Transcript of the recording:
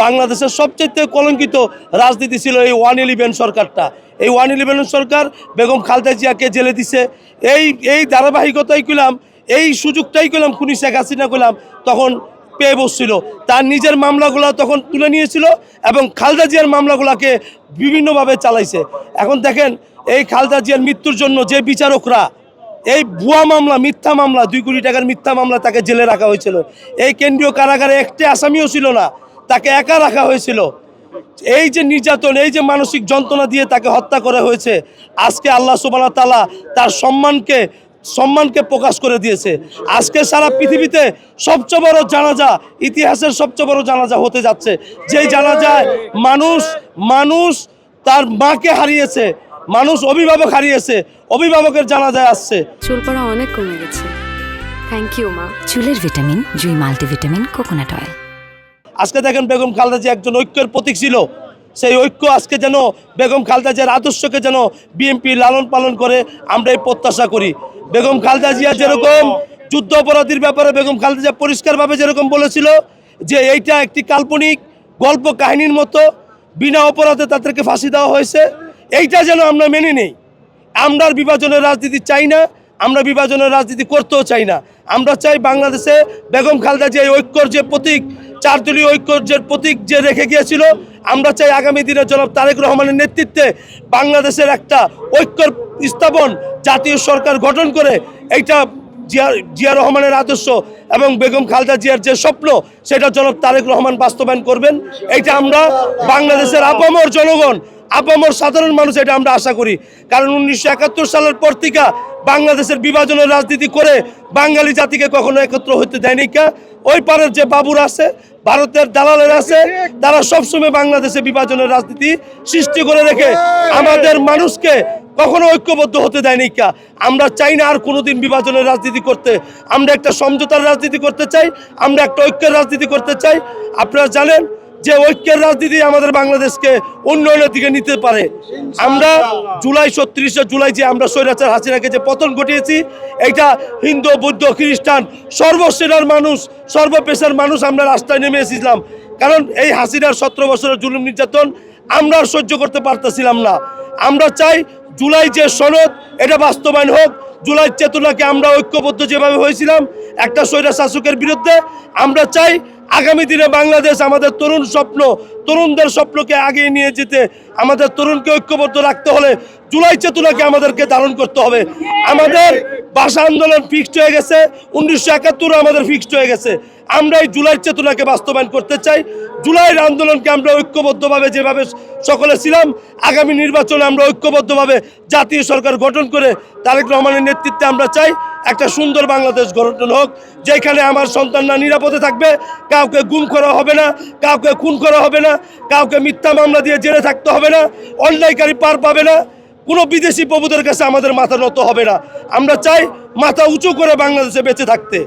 বাংলাদেশের সবচেয়ে কলঙ্কিত রাজনীতি ছিল এই 111 সরকারটা। এই 111 সরকার বেগম খালেদা জিয়াকে জেলে দিছে। এই ধারাবাহিকতাই কইলাম, এই সুযোগটাই কইলাম খুনি শেখ হাসিনা কইলাম তখন পেয়ে বসছিল। তার নিজের মামলাগুলো তখন তুলে নিয়েছিল এবং খালেদা জিয়ার মামলাগুলোকে বিভিন্নভাবে চালাইছে। এখন দেখেন এই খালেদা জিয়ার মৃত্যুর জন্য যে বিচারকরা এই ভুয়া মামলা, মিথ্যা মামলা, 2 কোটি টাকার মিথ্যা মামলা তাকে জেলে রাখা হয়েছিল। এই কেন্দ্রীয় কারাগারে একটি আসামিও ছিল না, তাকে একা রাখা হয়েছিল। এই যে নির্যাতন, এই যে মানসিক যন্ত্রণা দিয়ে তাকে হত্যা করা হয়েছে, আজকে আল্লাহ সুবহানাহু ওয়া তাআলা তার সম্মানকে প্রকাশ করে দিয়েছে। আজকে সারা পৃথিবীতে সবচেয়ে বড় জানাজা, ইতিহাসের সবচেয়ে বড় জানাজা হতে যাচ্ছে। যেই জানাজায় মানুষ তার মাকে হারিয়েছে, মানুষ অভিভাবক হারিয়েছে, অভিভাবকের জানাজায় আসছে। চুল পড়া অনেক কমে গেছে, থ্যাংক ইউ মা। চুলের ভিটামিন জুই মাল্টিভিটামিন কোকোনাট অয়েল। আজকে দেখেন বেগম খালেদা জিয়া একজন ঐক্যের প্রতীক ছিল। সেই ঐক্য আজকে যেন বেগম খালেদা জিয়ার আদর্শকে যেন বিএনপি লালন পালন করে, আমরা এই প্রত্যাশা করি। বেগম খালেদা জিয়া যেরকম যুদ্ধ অপরাধীর ব্যাপারে বেগম খালেদা জিয়া পরিষ্কারভাবে যেরকম বলেছিল যে এইটা একটি কাল্পনিক গল্প কাহিনীর মতো, বিনা অপরাধে তাদেরকে ফাঁসি দেওয়া হয়েছে, এইটা যেন আমরা মেনে নেই। আমরা বিভাজনের রাজনীতি চাই না, আমরা বিভাজনের রাজনীতি করতেও চাই না। আমরা চাই বাংলাদেশে বেগম খালেদা জিয়া ঐক্যর যে প্রতীক, 4 দলীয় ঐক্যের প্রতীক যে রেখে গিয়েছিল, আমরা চাই আগামী দিনে জনাব তারেক রহমানের নেতৃত্বে বাংলাদেশের একটা ঐক্যর স্থাপন, জাতীয় সরকার গঠন করে এইটা জিয়া রহমানের আদর্শ এবং বেগম খালেদা জিয়ার যে স্বপ্ন সেটা জনাব তারেক রহমান বাস্তবায়ন করবেন। এইটা আমরা বাংলাদেশের আপামর জনগণ, আপামর সাধারণ মানুষ এটা আমরা আশা করি। কারণ 1971 সালের পর থেকে বাংলাদেশের বিভাজনের রাজনীতি করে বাঙালি জাতিকে কখনো একত্র হতে দেয়নি। ওই পারের যে বাবুর আছে, ভারতের দালালের আছে, তারা সবসময় বাংলাদেশে বিভাজনের রাজনীতি সৃষ্টি করে রেখে আমাদের মানুষকে কখনো ঐক্যবদ্ধ হতে দেয়নি। আমরা চাই না আর কোনোদিন বিভাজনের রাজনীতি করতে। আমরা একটা সমঝোতার রাজনীতি করতে চাই, আমরা একটা ঐক্যের রাজনীতি করতে চাই। আপনারা জানেন যে ঐক্যের রাজনীতি আমাদের বাংলাদেশকে উন্নয়নের দিকে নিতে পারে। আমরা 37শে জুলাই যে আমরা স্বৈরাচার হাসিনাকে যে পতন ঘটিয়েছি, এইটা হিন্দু, বৌদ্ধ, খ্রিস্টান সর্বশ্রেণীর মানুষ, সর্বপেশার মানুষ আমরা রাস্তায় নেমে এসেছিলাম। কারণ এই হাসিনার 17 বছরের জুলুম নির্যাতন আমরা আর সহ্য করতে পারতেছিলাম না। আমরা চাই জুলাই যে সনদ এটা বাস্তবায়ন হোক। জুলাই চেতনাকে আমরা ঐক্যবদ্ধ যেভাবে হয়েছিলাম একটা স্বৈরা শাসকের বিরুদ্ধে, আমরা চাই আগামী দিনে বাংলাদেশ আমাদের তরুণদের স্বপ্নকে আগিয়ে নিয়ে যেতে আমাদের তরুণকে ঐক্যবদ্ধ রাখতে হলে জুলাই চেতনাকে আমাদেরকে ধারণ করতে হবে। আমাদের ভাষা আন্দোলন ফিক্সড হয়ে গেছে, 1971 আমাদের ফিক্সড হয়ে গেছে। আমরা এই জুলাই চেতনাকে বাস্তবায়ন করতে চাই। জুলাইয়ের আন্দোলনকে আমরা ঐক্যবদ্ধভাবে যেভাবে সকলে ছিলাম, আগামী নির্বাচনে আমরা ঐক্যবদ্ধভাবে জাতীয় সরকার গঠন করে তারেক রহমানের নেতৃত্বে আমরা চাই একটা সুন্দর বাংলাদেশ গঠন হোক, যেখানে আমার সন্তানরা নিরাপদে থাকবে, কাউকে গুম করা হবে না, কাউকে খুন করা হবে না, কাউকে মিথ্যা মামলা দিয়ে জেলে থাকতে হবে না, অন্যায়কারী পার পাবে না, কোনো বিদেশি প্রভুদের কাছে আমাদের মাথা নত হবে না। আমরা চাই মাথা উঁচু করে বাংলাদেশে বেঁচে থাকতে।